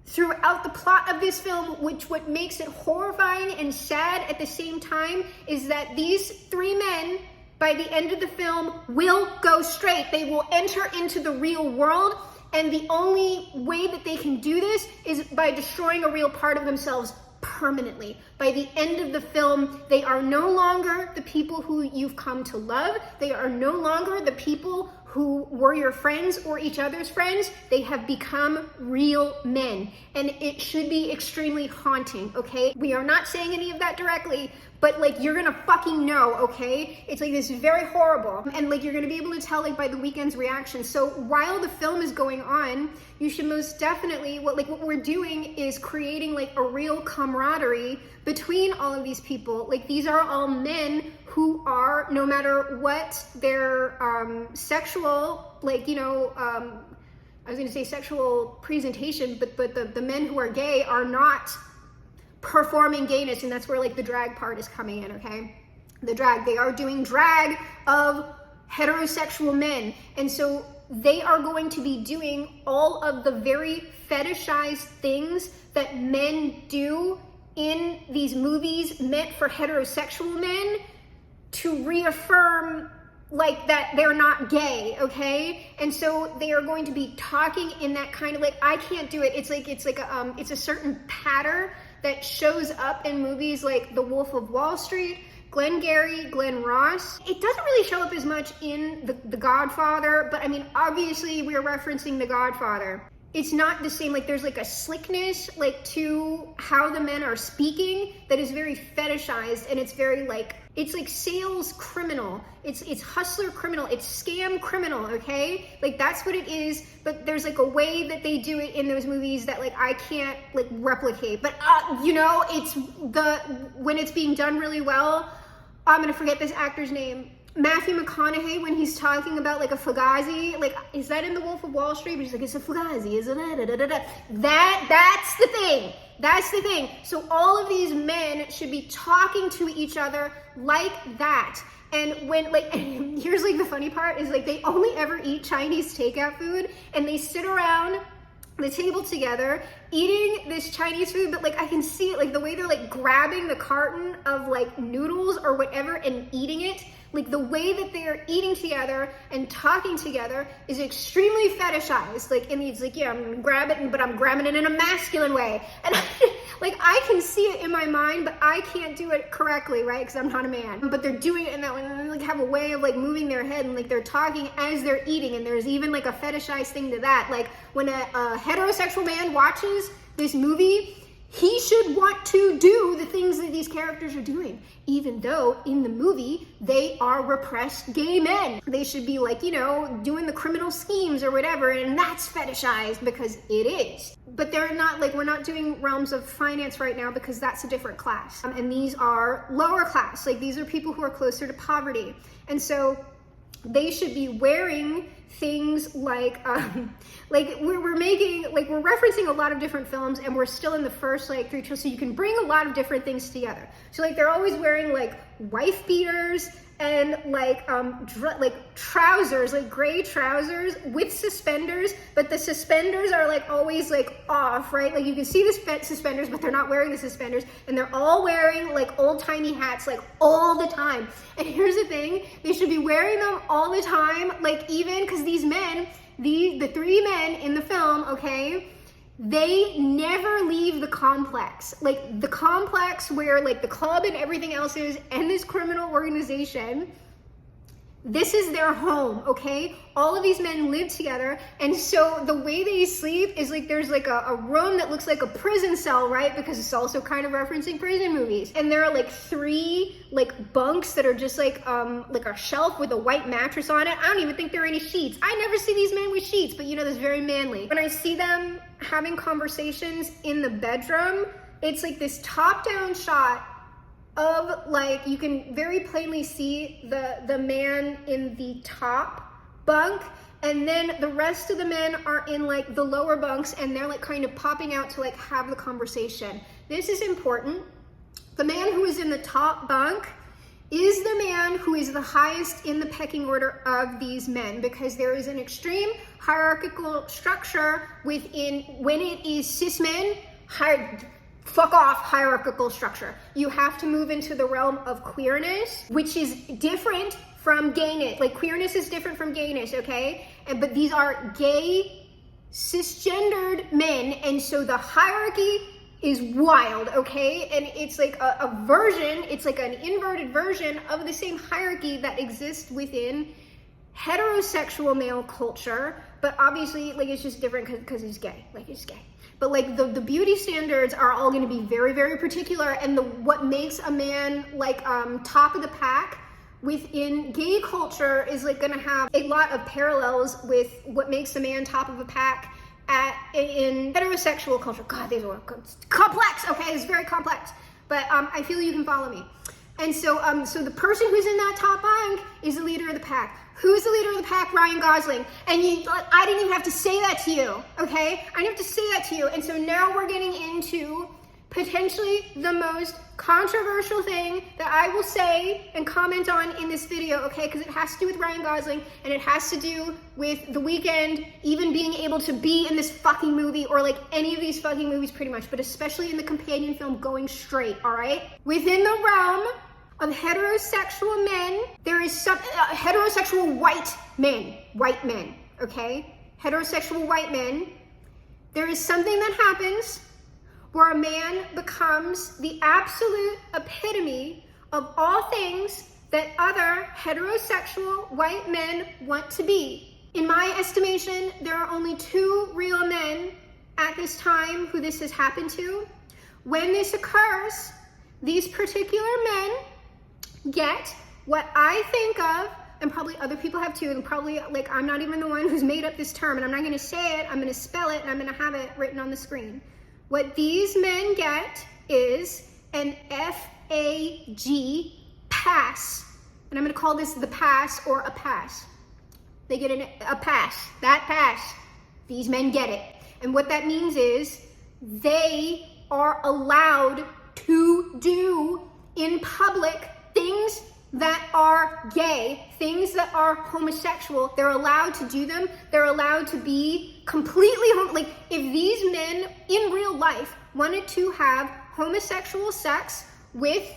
throughout the plot of this film, what makes it horrifying and sad at the same time, is that these three men, by the end of the film, will go straight. They will enter into the real world, and the only way that they can do this is by destroying a real part of themselves permanently. By the end of the film, they are no longer the people who you've come to love. They are no longer the people who were your friends or each other's friends. They have become real men, and it should be extremely haunting, okay? We are not saying any of that directly, but like you're gonna fucking know, okay? It's like this is very horrible, and like you're gonna be able to tell like by The Weeknd's reaction. So while the film is going on, you should most definitely, what we're doing is creating like a real camaraderie between all of these people. Like these are all men who are, no matter what their sexual, I was gonna say sexual presentation, but the men who are gay are not performing gayness, and that's where like the drag part is coming in, okay? They are doing drag of heterosexual men, and so they are going to be doing all of the very fetishized things that men do in these movies meant for heterosexual men to reaffirm like that they're not gay, okay? And so they are going to be talking in that kind of like, I can't do it. It's a certain pattern that shows up in movies like The Wolf of Wall Street, Glengarry Glen Ross. It doesn't really show up as much in The Godfather, but I mean, obviously we're referencing The Godfather. It's not the same, like there's like a slickness like to how the men are speaking that is very fetishized, and it's very like, it's like sales criminal, it's hustler criminal, it's scam criminal, okay? Like that's what it is, but there's like a way that they do it in those movies that like I can't like replicate. But it's when it's being done really well, I'm gonna forget this actor's name. Matthew McConaughey, when he's talking about like a fugazi, like, is that in The Wolf of Wall Street? But he's like, it's a fugazi, isn't it? That's the thing. That's the thing. So all of these men should be talking to each other like that. And when, like, and here's like the funny part is like they only ever eat Chinese takeout food, and they sit around the table together eating this Chinese food, but like I can see it, like the way they're like grabbing the carton of like noodles or whatever and eating it. Like the way that they are eating together and talking together is extremely fetishized. Like, and he's like, yeah, I'm gonna grab it, but I'm grabbing it in a masculine way. And I can see it in my mind, but I can't do it correctly, right? Because I'm not a man. But they're doing it in that way, and they like have a way of like moving their head, and like they're talking as they're eating. And there's even like a fetishized thing to that. Like when a heterosexual man watches this movie, he should want to do the things that these characters are doing, even though in the movie they are repressed gay men. They should be like, you know, doing the criminal schemes or whatever, and that's fetishized because it is. But they're not, like, we're not doing realms of finance right now because that's a different class. And these are lower class, like these are people who are closer to poverty. And so they should be wearing things like we're making, like, we're referencing a lot of different films, and we're still in the first like 3 trilogies, so you can bring a lot of different things together. So like they're always wearing like wife beaters and like trousers, like gray trousers with suspenders, but the suspenders are like always like off, right? Like you can see the suspenders, but they're not wearing the suspenders, and they're all wearing like old timey hats like all the time. And here's the thing, they should be wearing them all the time, like, even because these men, the 3 men in the film, okay, they never leave the complex. Like the complex where like the club and everything else is, and this criminal organization, this is their home, okay? All of these men live together, and so the way they sleep is like there's like a room that looks like a prison cell, right? Because it's also kind of referencing prison movies. And there are like 3 like bunks that are just like a shelf with a white mattress on it. I don't even think there are any sheets. I never see these men with sheets, but you know, that's very manly. When I see them having conversations in the bedroom, it's like this top-down shot of, like, you can very plainly see the man in the top bunk, and then the rest of the men are in like the lower bunks, and they're like kind of popping out to like have the conversation. This is important. The man who is in the top bunk is the man who is the highest in the pecking order of these men, because there is an extreme hierarchical structure within, when it is cis men, fuck off hierarchical structure. You have to move into the realm of queerness, which is different from gayness. Like, queerness is different from gayness, okay? But these are gay, cisgendered men, and so the hierarchy is wild, okay? And it's like a version, it's like an inverted version of the same hierarchy that exists within heterosexual male culture, but obviously, like, it's just different because he's gay, like, he's gay. But like the beauty standards are all going to be very, very particular, and what makes a man like top of the pack within gay culture is like going to have a lot of parallels with what makes a man top of a pack in heterosexual culture. God, these are complex. Okay, it's very complex, but I feel you can follow me. And so so the person who's in that top bunk is the leader of the pack. Who's the leader of the pack? Ryan Gosling. And I didn't even have to say that to you, okay? I didn't have to say that to you. And so now we're getting into potentially the most controversial thing that I will say and comment on in this video, okay? Because it has to do with Ryan Gosling, and it has to do with The Weeknd even being able to be in this fucking movie, or like any of these fucking movies pretty much, but especially in the companion film Going Straight, all right? Within the realm of heterosexual men, there is some heterosexual white men, okay? Heterosexual white men, there is something that happens where a man becomes the absolute epitome of all things that other heterosexual white men want to be. In my estimation, there are only 2 real men at this time who this has happened to. When this occurs, these particular men get what I think of, and probably other people have too, and probably, like, I'm not even the one who's made up this term, and I'm not going to say it, I'm going to spell it, and I'm going to have it written on the screen. What these men get is an FAG pass. and I'm gonna call this the pass or a pass. They get a pass, that pass. These men get it. And what that means is they are allowed to do in public things that are gay, things that are homosexual. They're allowed to do them. They're allowed to be completely, like if these men in real life wanted to have homosexual sex with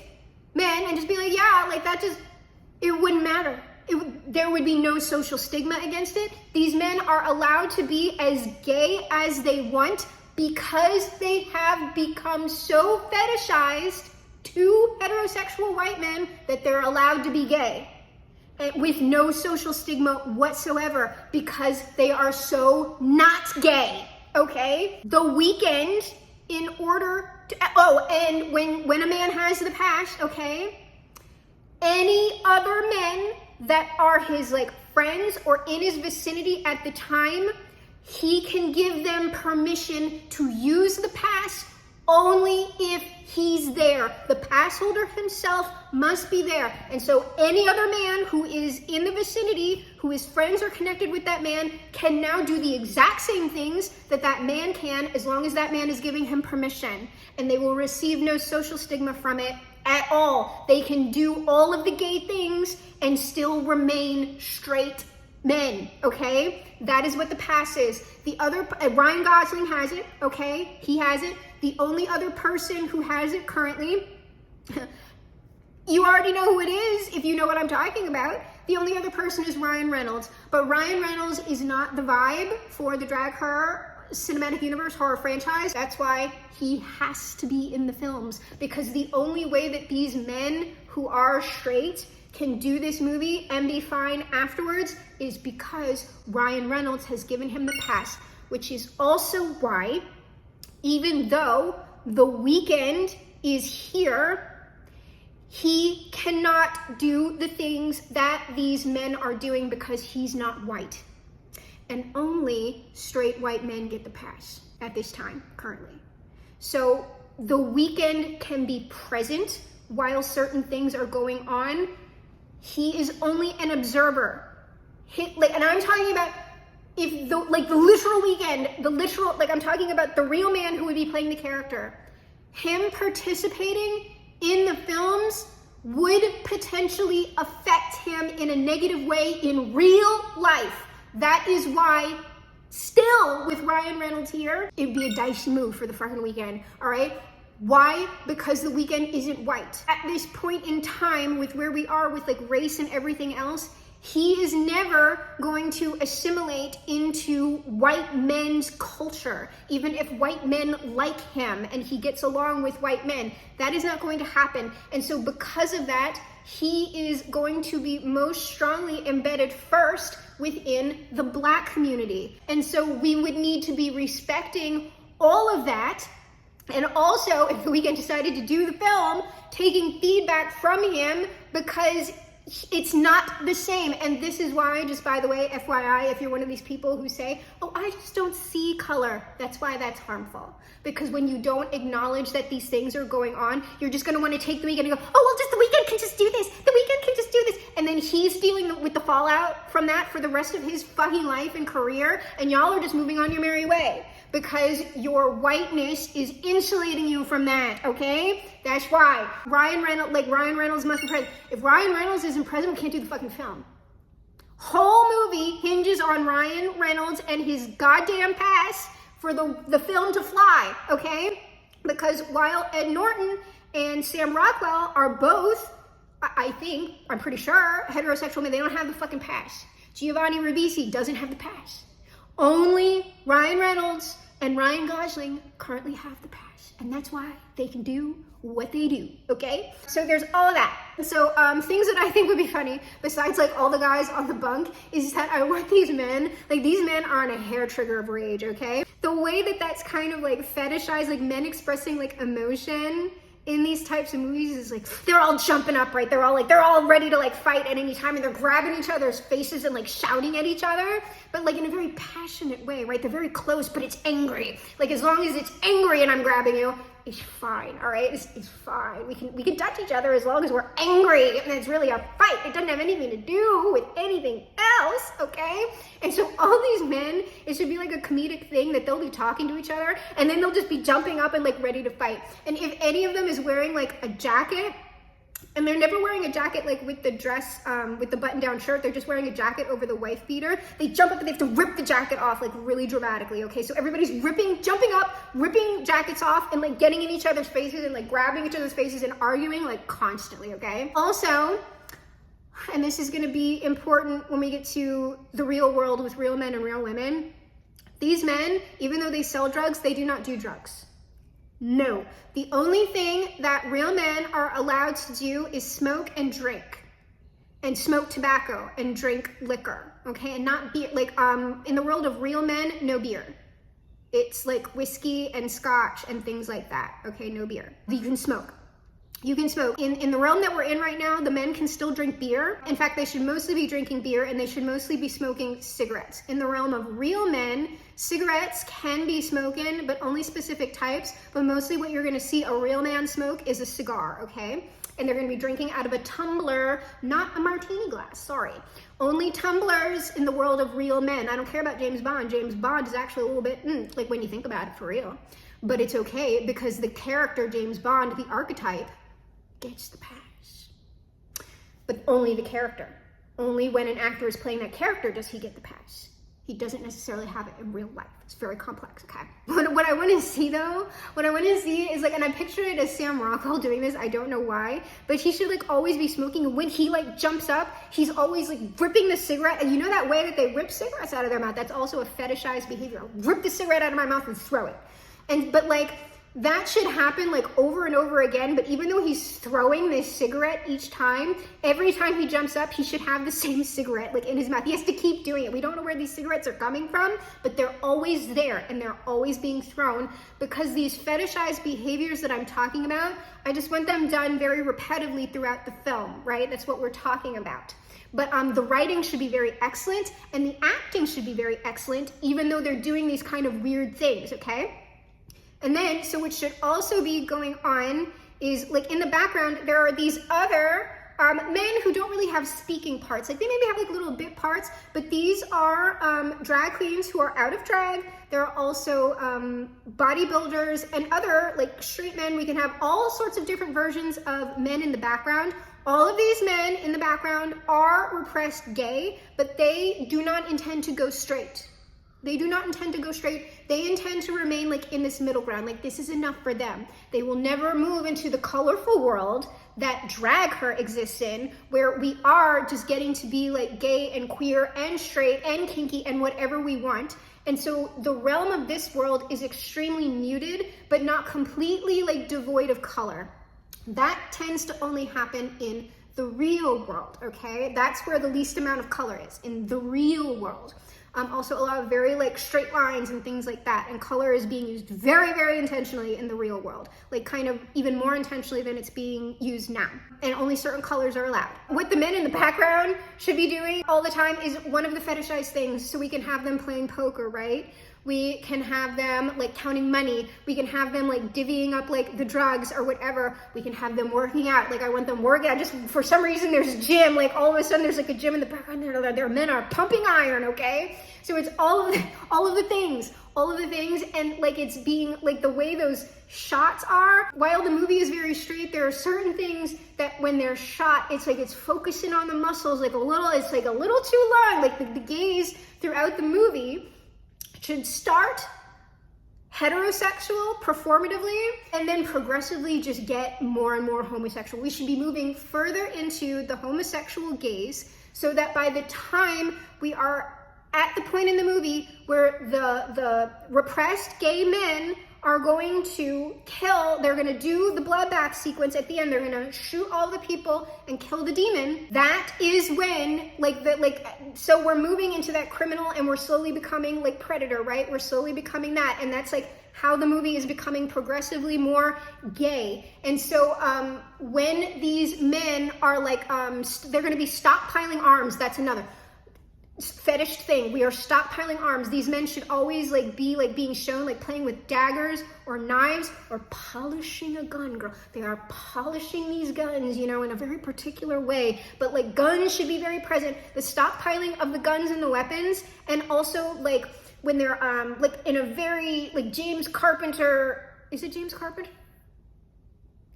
men and just be like, yeah, like that just, it wouldn't matter. There would be no social stigma against it. These men are allowed to be as gay as they want because they have become so fetishized to heterosexual white men that they're allowed to be gay and with no social stigma whatsoever because they are so not gay, okay? The Weeknd, in order to, and when a man has the pass, okay, any other men that are his like friends or in his vicinity at the time, he can give them permission to use the pass only if he's there. The pass holder himself must be there. And so any other man who is in the vicinity, who is friends or connected with that man, can now do the exact same things that that man can, as long as that man is giving him permission. And they will receive no social stigma from it at all. They can do all of the gay things and still remain straight men, okay? That is what the pass is. The other, Ryan Gosling has it, okay? He has it. The only other person who has it currently, you already know who it is if you know what I'm talking about. The only other person is Ryan Reynolds. But Ryan Reynolds is not the vibe for the Drag Her cinematic universe horror franchise. That's why he has to be in the films, because the only way that these men who are straight can do this movie and be fine afterwards is because Ryan Reynolds has given him the pass, which is also why, even though The Weeknd is here, he cannot do the things that these men are doing because he's not white. And only straight white men get the pass at this time, currently. So The Weeknd can be present while certain things are going on. He is only an observer. And I'm talking about if the literal Weeknd, I'm talking about the real man who would be playing the character. Him participating in the films would potentially affect him in a negative way in real life. That is why, still with Ryan Reynolds here, it'd be a dicey move for the fucking Weeknd, all right? Why? Because The Weeknd isn't white. At this point in time, with where we are with like race and everything else, he is never going to assimilate into white men's culture, even if white men like him and he gets along with white men. That is not going to happen. And so because of that, he is going to be most strongly embedded first within the Black community. And so we would need to be respecting all of that. And also, if The Weeknd decided to do the film, taking feedback from him, because it's not the same. And this is why, just by the way, FYI, if you're one of these people who say, oh, I just don't see color, that's why that's harmful. Because when you don't acknowledge that these things are going on, you're just gonna wanna take The Weeknd and go, oh, well, just The Weeknd can just do this. The Weeknd can just do this. And then he's dealing with the fallout from that for the rest of his fucking life and career. And y'all are just moving on your merry way, because your whiteness is insulating you from that, okay? That's why. Ryan Reynolds must be present. If Ryan Reynolds isn't present, we can't do the fucking film. Whole movie hinges on Ryan Reynolds and his goddamn pass for the film to fly, okay? Because while Ed Norton and Sam Rockwell are both, I'm pretty sure, heterosexual men, they don't have the fucking pass. Giovanni Ribisi doesn't have the pass. Only Ryan Reynolds and Ryan Gosling currently have the pass, and that's why they can do what they do, okay? So there's all of that. So things that I think would be funny, besides like all the guys on the bunk, is that I want these men, like these men are on a hair trigger of rage, okay? The way that that's kind of like fetishized, like men expressing like emotion in these types of movies is like, they're all jumping up, right? They're all ready to like fight at any time, and they're grabbing each other's faces and like shouting at each other, but like in a very passionate way, right? They're very close, but it's angry. Like as long as it's angry and I'm grabbing you, It's fine, all right? It's fine. We can touch each other as long as we're angry and it's really a fight. It doesn't have anything to do with anything else, okay? And so all these men, it should be like a comedic thing that they'll be talking to each other and then they'll just be jumping up and like ready to fight. And if any of them is wearing like a jacket, and they're never wearing a jacket like with the dress, with the button-down shirt, they're just wearing a jacket over the wife beater, they jump up and they have to rip the jacket off like really dramatically, okay? So everybody's jumping up, ripping jackets off and like getting in each other's faces and like grabbing each other's faces and arguing like constantly, okay? Also, and this is gonna be important when we get to the real world with real men and real women, these men, even though they sell drugs, they do not do drugs. No, the only thing that real men are allowed to do is smoke and drink, and smoke tobacco and drink liquor, okay? And not beer. Like in the world of real men, no beer. It's like whiskey and scotch and things like that, okay? No beer. You can smoke. You can smoke. In the realm that we're in right now, the men can still drink beer. In fact, they should mostly be drinking beer and they should mostly be smoking cigarettes. In the realm of real men, cigarettes can be smoking, but only specific types. But mostly what you're gonna see a real man smoke is a cigar, okay? And they're gonna be drinking out of a tumbler, not a martini glass, sorry. Only tumblers in the world of real men. I don't care about James Bond. James Bond is actually a little bit, like when you think about it for real. But it's okay because the character James Bond, the archetype, gets the pass. But only the character. Only when an actor is playing that character does he get the pass. He doesn't necessarily have it in real life. It's very complex, okay? What I want to see though, what I want to see is like, and I pictured it as Sam Rockwell doing this, I don't know why, but he should like always be smoking, and when he like jumps up, he's always like ripping the cigarette, and you know that way that they rip cigarettes out of their mouth, that's also a fetishized behavior. Rip the cigarette out of my mouth and throw it. But like, that should happen like over and over again, but even though he's throwing this cigarette each time, every time he jumps up, he should have the same cigarette like in his mouth. He has to keep doing it. We don't know where these cigarettes are coming from, but they're always there and they're always being thrown because these fetishized behaviors that I'm talking about, I just want them done very repetitively throughout the film, right? That's what we're talking about. But the writing should be very excellent and the acting should be very excellent, even though they're doing these kind of weird things, okay? And then, so what should also be going on is like in the background, there are these other men who don't really have speaking parts. Like they maybe have like little bit parts, but these are drag queens who are out of drag. There are also bodybuilders and other like straight men. We can have all sorts of different versions of men in the background. All of these men in the background are repressed gay, but they do not intend to go straight. They do not intend to go straight. They intend to remain like in this middle ground. Like this is enough for them. They will never move into the colorful world that drag her exists in, where we are just getting to be like gay and queer and straight and kinky and whatever we want. And so the realm of this world is extremely muted, but not completely like devoid of color. That tends to only happen in the real world, okay? That's where the least amount of color is, in the real world. Also a lot of very like straight lines and things like that, and color is being used very, very intentionally in the real world, like kind of even more intentionally than it's being used now, and only certain colors are allowed. What the men in the background should be doing all the time is one of the fetishized things, so we can have them playing poker, right? We can have them like counting money. We can have them like divvying up like the drugs or whatever. We can have them working out. Like I want them working out. Just for some reason there's a gym. Like all of a sudden there's like a gym in the background. Their men are pumping iron, okay? So it's all of the things, and like it's being like the way those shots are. While the movie is very straight, there are certain things that when they're shot, it's like it's focusing on the muscles like a little. It's like a little too long. Like the gaze throughout the movie should start heterosexual performatively and then progressively just get more and more homosexual. We should be moving further into the homosexual gaze so that by the time we are at the point in the movie where the repressed gay men are going to kill, they're going to do the bloodbath sequence at the end, they're going to shoot all the people and kill the demon. That is when so we're moving into that criminal and we're slowly becoming like Predator, right? We're slowly becoming that, and that's like how the movie is becoming progressively more gay. And so when these men are like they're going to be stockpiling arms, that's another. fetish thing. We are stockpiling arms. These men should always like be like being shown like playing with daggers or knives or polishing a gun, girl. They are polishing these guns, you know, in a very particular way. But like guns should be very present. The stockpiling of the guns and the weapons, and also like when they're like in a very like James Carpenter, is it James Carpenter?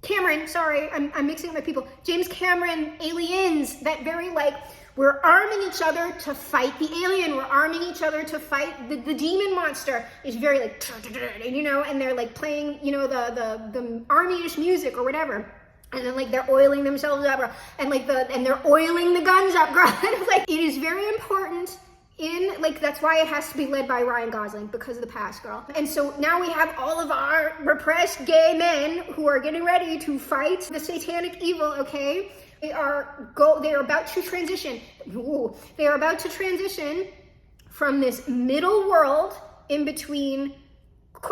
Cameron, sorry, I'm mixing up my people. James Cameron, Aliens, that very like, we're arming each other to fight the alien. We're arming each other to fight the demon monster. Is very like, you know, and they're like playing, you know, the army-ish music or whatever. And then like they're oiling themselves up, and like and they're oiling the guns up, girl. And it's like, it is very important in like, that's why it has to be led by Ryan Gosling, because of the past, girl. And so now we have all of our repressed gay men who are getting ready to fight the satanic evil, okay? They are about to transition. Ooh, they are about to transition from this middle world in between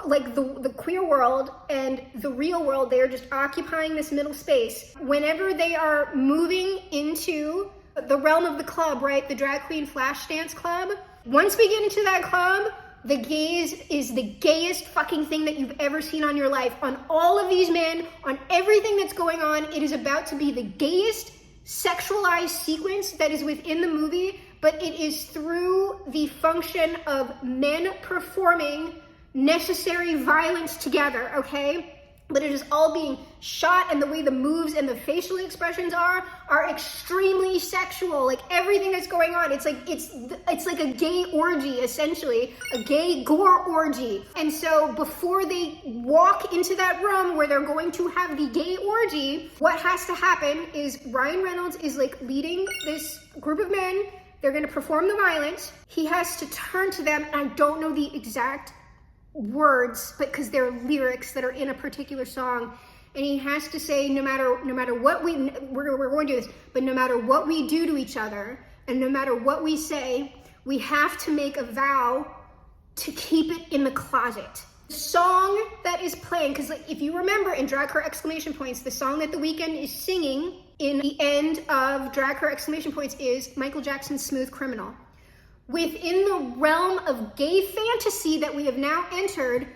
like the queer world and the real world. They are just occupying this middle space. Whenever they are moving into the realm of the club, right? The drag queen flash dance club. Once we get into that club, the gaze is the gayest fucking thing that you've ever seen on your life. On all of these men, on everything that's going on, it is about to be the gayest sexualized sequence that is within the movie, but it is through the function of men performing necessary violence together, okay? But it is all being shot, and the way the moves and the facial expressions are extremely sexual. Like everything that's going on, it's like a gay orgy, essentially, a gay gore orgy. And so before they walk into that room where they're going to have the gay orgy, what has to happen is Ryan Reynolds is like leading this group of men. They're going to perform the violence. He has to turn to them, and I don't know the exact words, but because they're lyrics that are in a particular song, and he has to say, no matter what we're going to do this, but no matter what we do to each other, and no matter what we say, we have to make a vow to keep it in the closet. The song that is playing, because like, if you remember in Drag Her Exclamation Points, the song that The Weeknd is singing in the end of Drag Her Exclamation Points is Michael Jackson's Smooth Criminal. Within the realm of gay fantasy that we have now entered,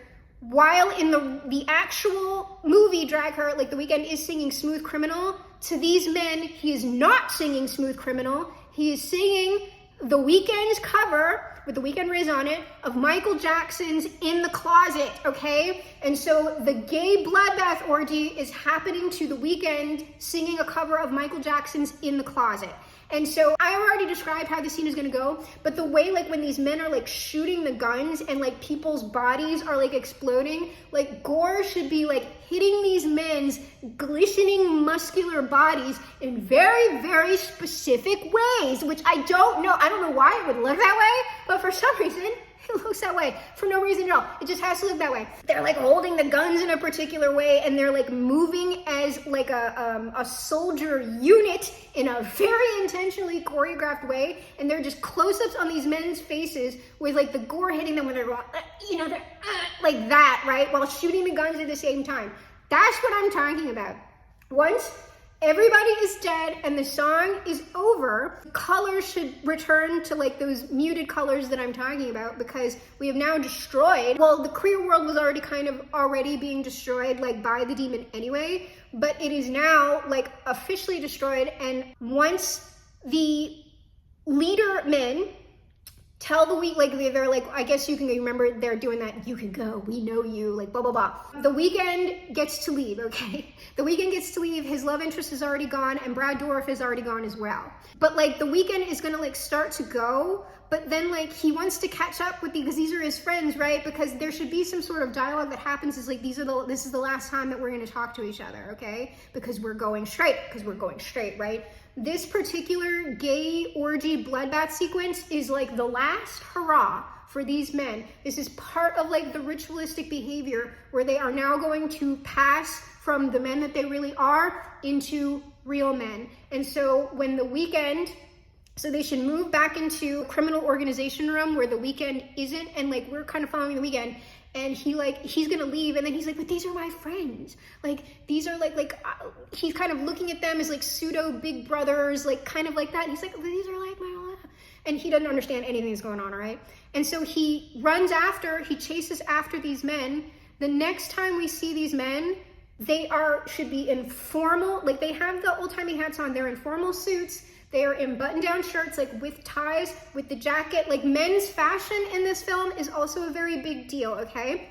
while in the actual movie Drag Her, like The Weeknd is singing Smooth Criminal, to these men, he is not singing Smooth Criminal. He is singing The Weeknd's cover, with The Weeknd Riz on it, of Michael Jackson's In the Closet, okay? And so the gay bloodbath orgy is happening to The Weeknd singing a cover of Michael Jackson's In the Closet. And so I already described how the scene is gonna go, but the way like when these men are like shooting the guns and like people's bodies are like exploding, like gore should be like hitting these men's glistening muscular bodies in very, very specific ways, which I don't know why it would look that way, but for some reason, it looks that way for no reason at all. It just has to look that way. They're like holding the guns in a particular way, and they're like moving as like a soldier unit in a very intentionally choreographed way. And they're just close-ups on these men's faces with like the gore hitting them when they're going, you know, they're like that, right? While shooting the guns at the same time. That's what I'm talking about. Once everybody is dead and the song is over, colors should return to like those muted colors that I'm talking about, because we have now destroyed, well, the queer world was already being destroyed like by the demon anyway, but it is now like officially destroyed. And once the leader men tell the week, like they're like, I guess you can remember they're doing that, you can go, we know you, like blah blah blah. The Weeknd gets to leave, okay? The Weeknd gets to leave, his love interest is already gone, and Brad Dourif is already gone as well. But like the Weeknd is gonna like start to go, but then like he wants to catch up with because these are his friends, right? Because there should be some sort of dialogue that happens, is like this is the last time that we're gonna talk to each other, okay? Because we're going straight, right? This particular gay orgy bloodbath sequence is like the last hurrah for these men. This is part of like the ritualistic behavior where they are now going to pass from the men that they really are into real men. And so when the Weeknd, so they should move back into criminal organization room where the Weeknd isn't, and like we're kind of following the Weeknd. And he's gonna leave, and then he's like, but these are my friends. Like, these are he's kind of looking at them as like pseudo big brothers, like kind of like that. And he's like, but these are like my, and he doesn't understand anything that's going on, all right? And so he chases after these men. The next time we see these men, they should be in formal, like they have the old-timey hats on, they're in formal suits, they are in button-down shirts, like with ties, with the jacket. Like men's fashion in this film is also a very big deal, okay?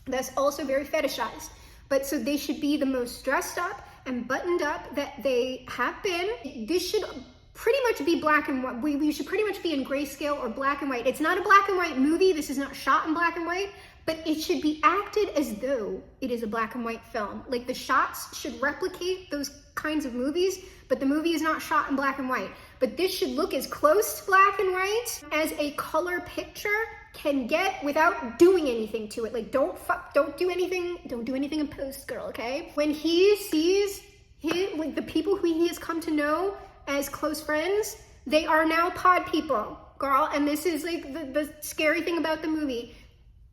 That's also very fetishized. But so they should be the most dressed up and buttoned up that they have been. This should pretty much be black and white. We should pretty much be in grayscale or black and white. It's not a black and white movie. This is not shot in black and white, but it should be acted as though it is a black and white film. Like the shots should replicate those kinds of movies, but the movie is not shot in black and white. But this should look as close to black and white as a color picture can get without doing anything to it. Like don't do anything in post, girl, okay? When he sees like the people who he has come to know as close friends, they are now pod people, girl. And this is like the scary thing about the movie.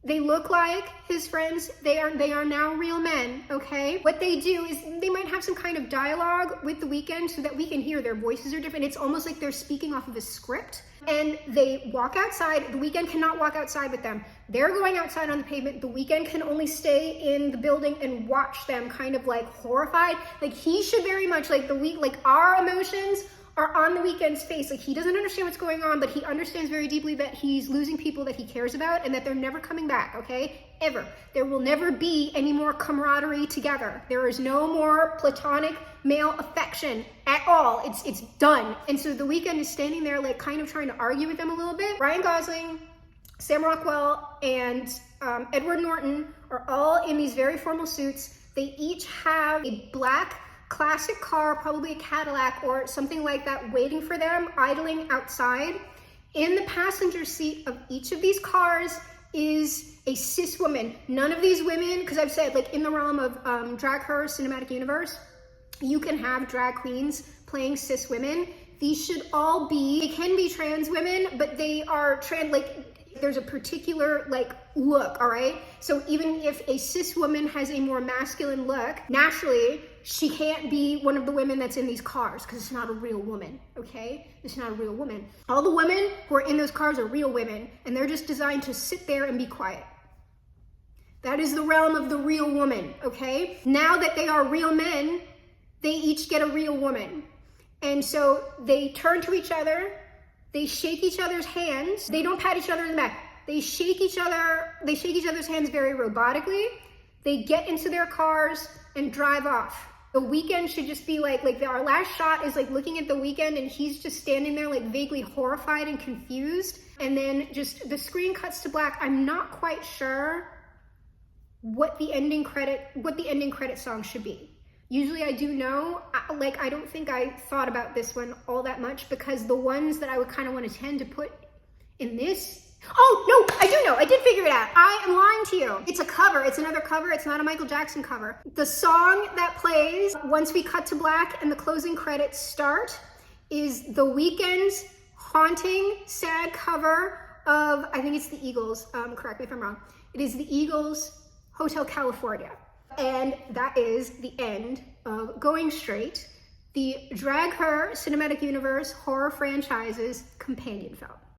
They look like his friends. They are now real men, okay? What they do is they might have some kind of dialogue with The Weeknd so that we can hear their voices are different. It's almost like they're speaking off of a script. And they walk outside. The Weeknd cannot walk outside with them. They're going outside on the pavement. The Weeknd can only stay in the building and watch them kind of like horrified. Like he should very much like our emotions are on The Weeknd's face. Like he doesn't understand what's going on, but he understands very deeply that he's losing people that he cares about and that they're never coming back, okay? Ever. There will never be any more camaraderie together. There is no more platonic male affection at all. It's done. And so The Weeknd is standing there like kind of trying to argue with them a little bit. Ryan Gosling, Sam Rockwell, and Edward Norton are all in these very formal suits. They each have a black classic car, probably a Cadillac or something like that, waiting for them, idling outside. In the passenger seat of each of these cars is a cis woman. None of these women, because I've said like in the realm of Drag Her Cinematic Universe, you can have drag queens playing cis women. These should all be, they can be trans women, but they are trans, like there's a particular like look, all right? So even if a cis woman has a more masculine look, naturally, she can't be one of the women that's in these cars because it's not a real woman, okay? It's not a real woman. All the women who are in those cars are real women, and they're just designed to sit there and be quiet. That is the realm of the real woman, okay? Now that they are real men, they each get a real woman. And so they turn to each other, they shake each other's hands, they don't pat each other in the back. They shake each other's hands very robotically. They get into their cars and drive off. The Weeknd should just be like our last shot is like looking at The Weeknd and he's just standing there like vaguely horrified and confused. And then just the screen cuts to black. I'm not quite sure what the ending credit song should be. Usually I do know, I don't think I thought about this one all that much because the ones that I would kind of want to tend to put in this, oh no, I do know, I did figure it out. I am lying to you. It's a cover, it's another cover, it's not a Michael Jackson cover. The song that plays once we cut to black and the closing credits start is The Weeknd's haunting, sad cover of, I think it's the Eagles, correct me if I'm wrong. It is the Eagles' Hotel California. And that is the end of Going Straight, the Drag Her Cinematic Universe horror franchise's companion film.